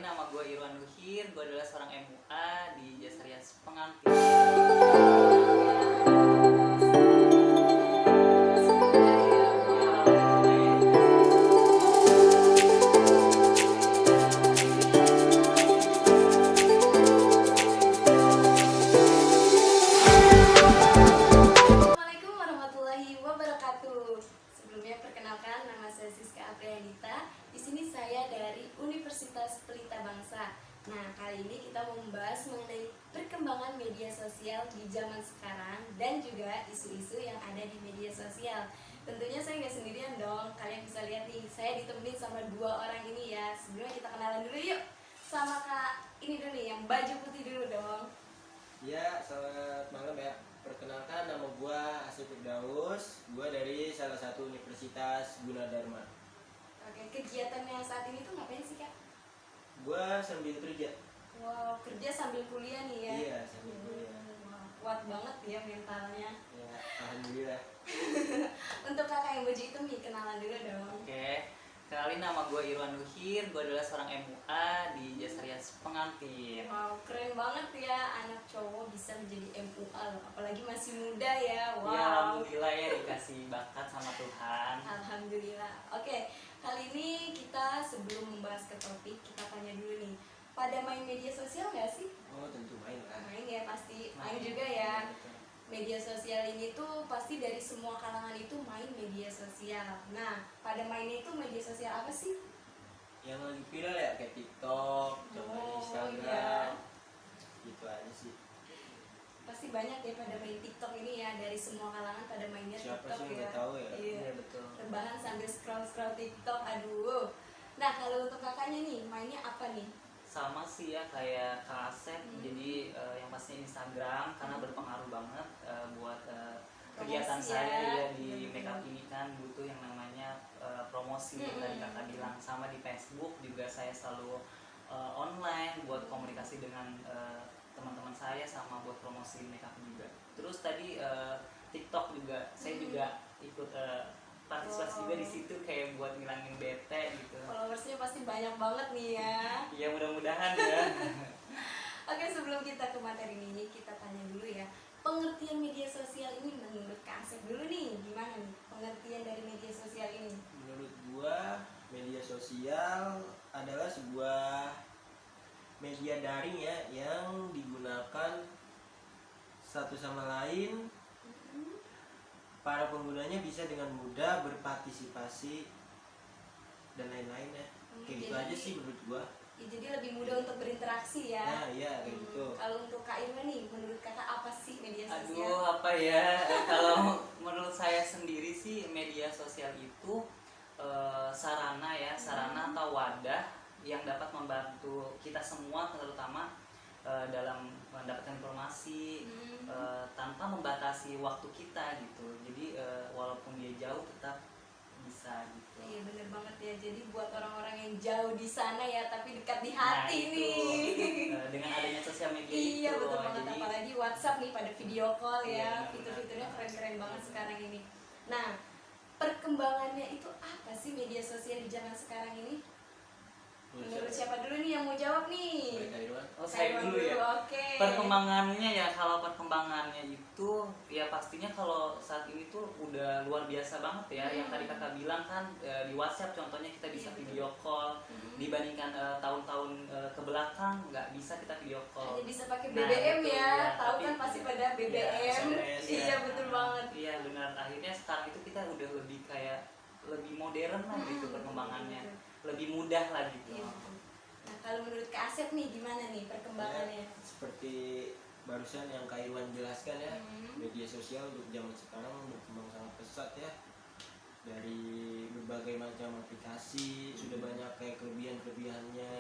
Kenalin, nama gue Irwan Nuhir, gue adalah seorang MUA di Jasa Rias Pengantin. Assalamualaikum warahmatullahi wabarakatuh. Sebelumnya perkenalkan, nama saya Siska Aprianita. Di sini saya dari Universitas Pelita Bangsa. Nah, kali ini kita mau membahas mengenai perkembangan media sosial di zaman sekarang dan juga isu-isu yang ada di media sosial. Tentunya saya nggak sendirian dong. Kalian bisa lihat nih, saya ditemenin sama dua orang ini ya. Sebelumnya kita kenalan dulu yuk. Sama Kak ini dulu nih, yang baju putih dulu dong. Ya, selamat malam ya. Perkenalkan, nama gua Asif Firdaus. Gua dari salah satu Universitas Gunadarma. Oke, kegiatannya saat ini tuh ngapain sih Kak? Gua sambil kerja. Wow, kerja sambil kuliah nih ya? Iya, sambil kuliah. Wah, kuat banget ya mentalnya. Ya, alhamdulillah. Untuk kakak yang baju hitam nih, kenalan dulu dong. Oke, kenalin, nama gue Irwan Nuhir, gue adalah seorang MUA di Jasa Rias Pengantin. Wow, keren banget ya anak cowok bisa menjadi MUA loh. Apalagi masih muda ya. Wow. Ya, alhamdulillah ya dikasih bakat sama Tuhan. Alhamdulillah. Oke, kali ini kita sebelum membahas ke topik, kita tanya dulu nih. Pada main media sosial nggak sih? Oh, tentu main lah. Main ya, pasti main juga ya. Media sosial ini tuh pasti dari semua kalangan itu main media sosial. Nah, pada mainnya itu media sosial apa sih? Yang lagi viral ya kayak TikTok, contohnya Instagram. iya. Gitu aja sih. Pasti banyak ya pada main TikTok ini ya, dari semua kalangan pada mainnya Siapa TikTok sih yang ya. nggak tahu ya? Iya. Iya, betul. Rebahan sambil scroll TikTok, aduh. Nah, kalau untuk kakaknya nih, mainnya apa nih? Sama sih ya kayak Kak Asep, Hmm. jadi yang pasti Instagram karena berpengaruh banget buat kegiatan Promosi saya ya. ya di Bener-bener. makeup ini kan butuh yang namanya promosi yang tadi kakak bilang. Sama di Facebook juga saya selalu online buat komunikasi dengan teman-teman saya sama buat promosi makeup juga. Terus tadi TikTok juga saya juga ikut partisipasi juga di situ kayak buat ngilangin bete gitu. Followersnya pasti banyak banget nih ya. Iya, mudah-mudahan ya. Oke, sebelum kita ke materi ini, kita tanya dulu ya. Pengertian media sosial ini menurut Kak Asep dulu nih, gimana nih pengertian dari media sosial ini? Menurut gua, media sosial adalah sebuah media daring ya yang digunakan satu sama lain. Para penggunanya bisa dengan mudah berpartisipasi dan lain-lainnya. Kayak gitu Jadi- aja sih menurut gua. Ya, jadi lebih mudah untuk berinteraksi ya. Nah, iya kayak gitu. Kalau untuk Kak Irma nih, menurut kakak apa sih media sosial? Aduh, apa ya? Kalau menurut saya sendiri sih media sosial itu sarana ya, sarana atau wadah yang dapat membantu kita semua terutama dalam mendapatkan informasi tanpa membatasi waktu kita gitu. Jadi walaupun dia jauh tetap bisa gitu. Iya, bener banget ya. Jadi buat orang-orang yang jauh di sana ya, tapi dekat di Nah, hati itu, nih. dengan adanya sosial media Iya, itu, betul banget. jadi Apalagi WhatsApp nih pada video call Iya, ya. benar. Fitur-fiturnya keren-keren banget sekarang ini. Nah, perkembangannya itu apa sih media sosial di zaman sekarang ini? Menurut siapa dulu nih yang mau jawab nih? Mereka Irwan. Oh, saya dulu ya. Oke. Perkembangannya ya, kalau perkembangannya itu ya pastinya kalau saat ini tuh udah luar biasa banget ya. Yang tadi kakak bilang kan di WhatsApp contohnya kita bisa Iya, betul. video call, dibandingkan tahun-tahun ke belakang nggak bisa kita video call. Hanya bisa pakai Nah, BBM betul, ya. Tahu tapi- kan pasti pada Iya, BBM. SMS, Iya, ya. betul banget. Iya benar, akhirnya sekarang itu kita udah lebih kayak lebih modern lah gitu perkembangannya, lebih mudah lah gitu. Iya, betul. Nah, kalau menurut Kak Asep nih gimana nih perkembangannya? Ya, seperti barusan yang Kak Irwan jelaskan ya, media sosial untuk zaman sekarang berkembang sangat pesat ya. Dari berbagai macam aplikasi sudah banyak kayak kelebihannya.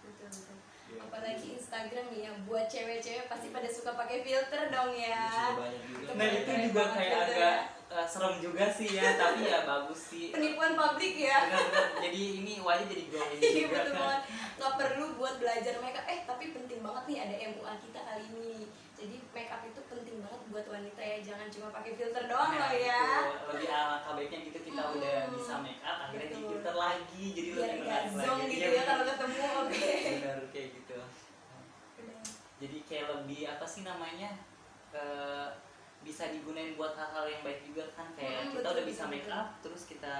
Betul, betul. Ya, Apalagi Instagram nih yang buat cewek-cewek pasti pada suka pakai filter dong ya. sudah banyak juga. Nah itu juga kayak agak serem juga sih ya, tapi ya bagus sih. Penipuan publik ya. Benar-benar. Jadi ini wajah jadi glowing Iya, juga betul kan. banget. Nggak perlu buat belajar makeup. Tapi penting banget nih ada MUA kita kali ini. Jadi makeup itu penting banget buat wanita ya. Jangan cuma pakai filter doang Nah, loh ya. itu lebih alangkah baiknya gitu kita udah bisa make up akhirnya di Betul. filter lagi jadi Biar lebih nggak menarik zong lagi. gitu Iya, ya benar. kalau ketemu. Oke. jadi kayak lebih apa sih namanya, bisa digunain buat hal-hal yang baik juga kan, kayak kita betul, udah bisa betul, make up terus kita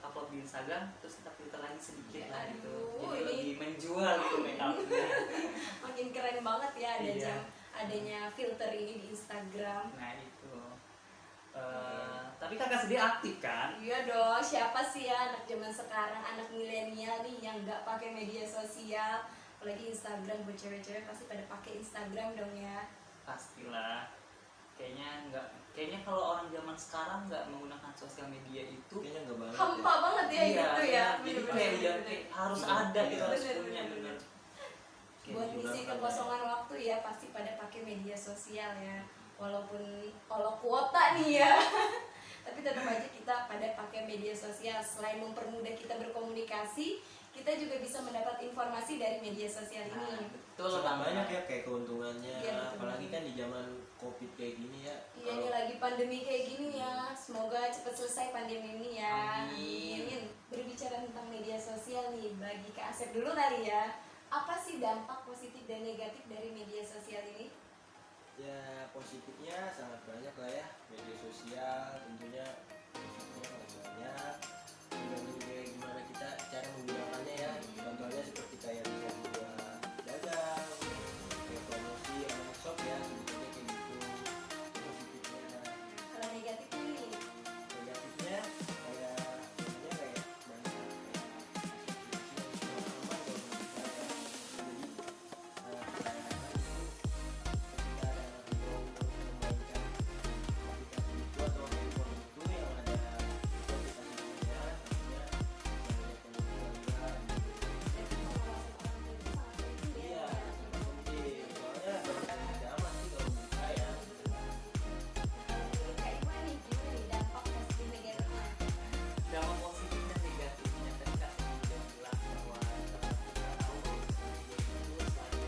upload di Instagram terus kita filter lagi sedikit lah gitu, jadi ini lebih menjual gitu make upnya. makin keren banget ya Iya. adanya filter ini di Instagram. Nah itu tapi kakak sendiri aktif kan? Iya dong, siapa sih ya anak zaman sekarang, anak milenial nih yang nggak pakai media sosial, apalagi Instagram. Buat cewek-cewek pasti pada pakai Instagram dong ya. Pastilah. Kayaknya kalau orang zaman sekarang nggak menggunakan sosial media itu Kayaknya nggak banget Hampa banget ya iya, gitu ya. jadi Bener-bener, kayak udah bener-bener. kayak harus Iya, ada gitu, harus bener, punya bener, bener. Kayak Buat gitu ngisi banget, kekosongan waktu ya pasti pada pakai media sosial ya. Walaupun kalau kuota nih ya. Tapi tetap aja kita pada pakai media sosial. Selain mempermudah kita berkomunikasi, kita juga bisa mendapat informasi dari media sosial Nah, ini. betul Sangat banget. banyak ya kayak keuntungannya, Iya, betul. apalagi kan di zaman covid kayak gini ya. Iya, ini lagi pandemi kayak gini ya. Semoga cepat selesai pandemi ini ya. Amin. Berbicara tentang media sosial nih, bagi Kak Asep dulu kali ya. Apa sih dampak positif dan negatif dari media sosial ini? Ya positifnya sangat banyak lah ya, media sosial tentunya positifnya sangat banyak, tergantung kayak gimana kita cara menggunakannya ya. Contohnya seperti kayak bisa buat dagang, kayak promosi online shop ya, sebetulnya kayak gitu positifnya. Kalau negatifnya nih, Negatifnya kayak biasanya kayak banyak kayak pengalaman kalau menurut saya. Jadi ketika ada anak yang memainkan aplikasi itu atau handphone itu yang ada aplikasinya, tentunya banyak pengguna jadi pengawasan orang tua itu sangat penting ya. iya penting, soalnya tidak aman sih kalau menurut saya. Kalau menurut Kak Iwan nih, gimana nih dampak positif negatifnya? Dampak positif dan negatifnya tadi kan sudah bilang bahwa kita tahu media itu selain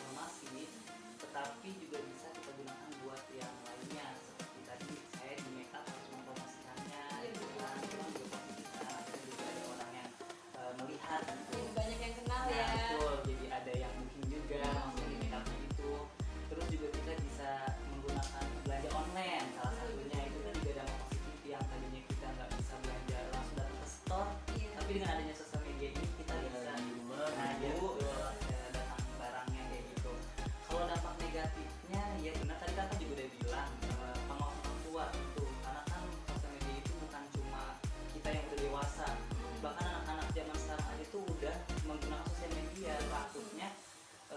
informasi, tetapi juga bisa kita gunakan buat yang lainnya, seperti tadi saya di makeup harus mempromosikannya gitu kan, itu kan juga positif kan, akhirnya juga ada orang yang melihat gitu. Jadi banyak yang kenal Nah, ya. betul, jadi ada yang booking juga maksudnya di makeupnya itu. Terus juga kita bisa menggunakan belanja online, salah satunya itu kan juga dampak positif yang tadinya kita nggak bisa belanja langsung datang ke store, Iya. tapi dengan adanya sosial media ini kita bisa Di rumah nah ya dulu betul, datang barangnya kayak gitu. Kalau dampak negatifnya ya benar tadi kakak juga udah bilang pengawasan orang tua itu, karena kan sosial media itu bukan cuma kita yang udah dewasa, bahkan anak-anak zaman sekarang aja tuh udah menggunakan sosial media. Takutnya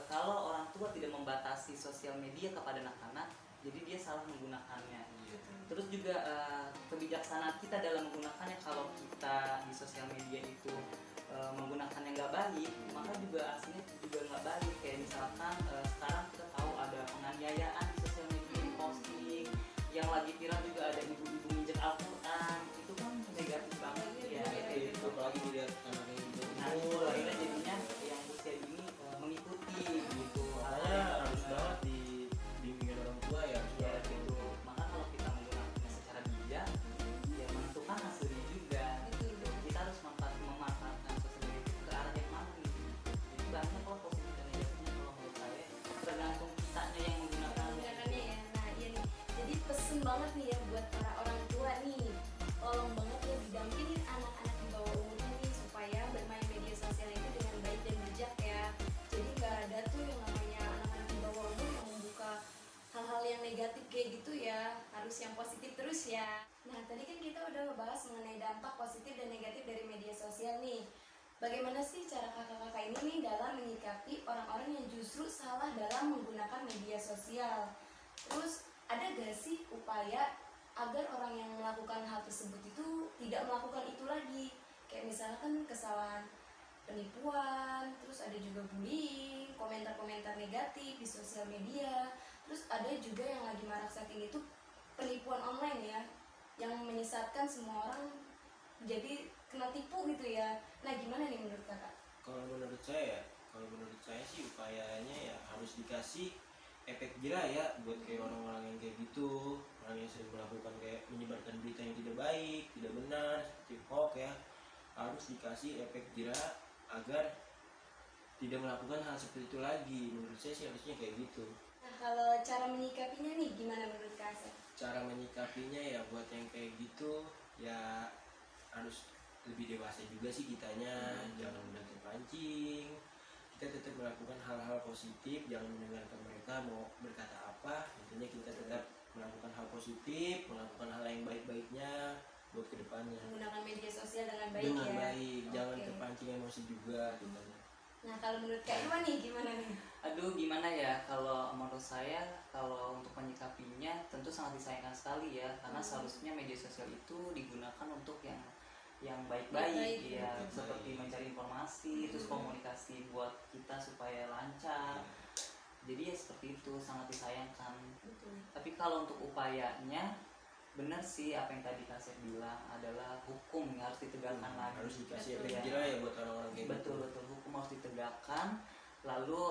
kalau orang tua tidak membatasi sosial media kepada anak-anak, jadi dia salah menggunakannya. Terus juga kebijaksanaan kita dalam menggunakannya, kalau kita di sosial media itu menggunakan yang nggak baik, maka juga aslinya juga nggak baik. Kayak misalkan sekarang kita tahu ada penganiayaan di sosial media di posting, yang lagi viral juga ada ibu-ibu minjek Al-Quran, itu kan negatif banget ya kayak gitu. apalagi dilihat anaknya itu. Nah itu akhirnya jadinya yang usia ini mengikuti gitu. Makanya harus banget dibimbingan orang tua ya, harus Ya banget gitu. Maka kalau kita menggunakannya secara bijak, ya menentukan hasilnya juga. Gitu. Kita harus memanfaatkan sosial media itu ke arah yang mana nih. Jadi banyak kalau positif dan negatifnya kalau menurut saya, tergantung kitanya yang menggunakan. Menggunakannya ya. Nah, iya nih. Jadi pesen banget nih ya buat para orang tua nih. Tolong banget ya didampingin anak-anak di bawah umur ini supaya bermain media sosial itu dengan baik dan bijak ya. Jadi nggak ada tuh yang namanya anak-anak di bawah umur yang membuka hal-hal yang negatif kayak gitu ya. Harus yang positif terus ya. Nah, tadi kan kita udah ngebahas mengenai dampak positif dan negatif dari media sosial nih. Bagaimana sih cara kakak-kakak ini nih dalam menyikapi orang-orang yang justru salah dalam menggunakan media sosial? Terus ada gak sih upaya agar orang yang melakukan hal tersebut itu tidak melakukan itu lagi? Kayak misalkan kesalahan penipuan, terus ada juga bullying, komentar-komentar negatif di sosial media. Terus ada juga yang lagi marak saat ini tuh penipuan online ya, yang menyesatkan semua orang jadi kena tipu gitu ya. Nah, gimana nih menurut kakak? Kalau menurut saya sih upayanya ya harus dikasih efek jerah ya buat kayak orang-orang yang kayak gitu, orang yang sering melakukan kayak menyebarkan berita yang tidak baik, tidak benar seperti hoax ya, harus dikasih efek jerah agar tidak melakukan hal seperti itu lagi. Menurut saya sih harusnya kayak gitu. Nah, kalau cara menyikapinya nih gimana menurut Kak Asep? Cara menyikapinya ya buat yang kayak gitu ya harus lebih dewasa juga sih kitanya, jangan mudah terpancing. Kita tetap melakukan hal-hal positif, jangan mendengarkan mereka mau berkata apa. Intinya kita tetap melakukan hal positif, melakukan hal yang baik-baiknya buat kedepannya. Menggunakan media sosial dengan baik Dengan ya. baik, jangan Oke. terpancing emosi juga kitanya. Nah, kalau menurut Kak Iwan nih gimana nih? Aduh, gimana ya, kalau menurut saya kalau untuk menyikapinya tentu sangat disayangkan sekali ya, karena seharusnya media sosial itu digunakan untuk yang Baik, baik-baik ya, baik. seperti mencari informasi, terus komunikasi buat kita supaya lancar. Jadi ya seperti itu, sangat disayangkan. Betul. Tapi kalau untuk upayanya, benar sih apa yang tadi Kak Sep bilang, adalah hukum yang harus ditegakkan lagi. Harus dikasih Betul. efek jerah ya buat orang-orang kayak Betul, betul, hukum harus ditegakkan. Lalu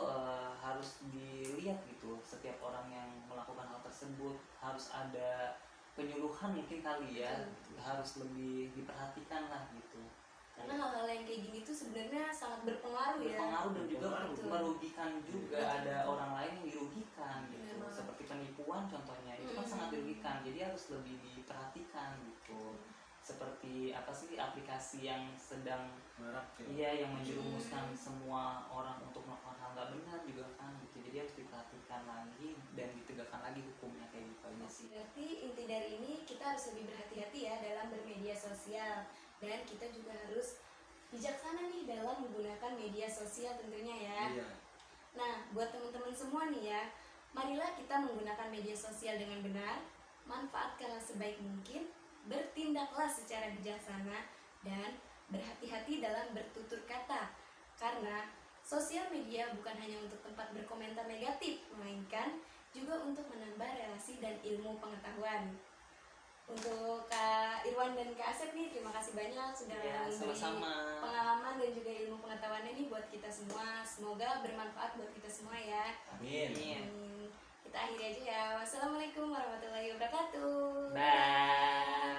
harus dilihat gitu, setiap orang yang melakukan hal tersebut harus ada penyuluhan mungkin kali ya, harus lebih diperhatikan lah gitu. Karena hal-hal yang kayak gini tuh sebenarnya sangat berpengaruh ya. Berpengaruh dan juga Betul. merugikan juga, Betul. ada orang lain yang dirugikan gitu. Benar banget. Seperti penipuan contohnya, itu kan sangat dirugikan, jadi harus lebih diperhatikan gitu. Seperti apa sih aplikasi yang sedang marak ya. iya yang menjerumuskan semua orang untuk melakukan hal nggak benar juga kan gitu. Jadi harus diperhatikan lagi dan ditegakkan lagi hukumnya, kayak gitu aja sih. Berarti inti dari ini kita harus lebih berhati-hati ya dalam bermedia sosial, dan kita juga harus bijaksana nih dalam menggunakan media sosial tentunya ya. Iya. Nah, buat teman-teman semua nih ya, marilah kita menggunakan media sosial dengan benar, manfaatkanlah sebaik mungkin, bertindaklah secara bijaksana, dan berhati-hati dalam bertutur kata. Karena sosial media bukan hanya untuk tempat berkomentar negatif, melainkan juga untuk menambah relasi dan ilmu pengetahuan. Untuk Kak Irwan dan Kak Asep nih, terima kasih banyak sudah Ya, memberi sama-sama. pengalaman dan juga ilmu pengetahuannya nih buat kita semua. Semoga bermanfaat buat kita semua ya. Amin. Kita akhiri aja ya. Wassalamualaikum warahmatullahi wabarakatuh. Bye.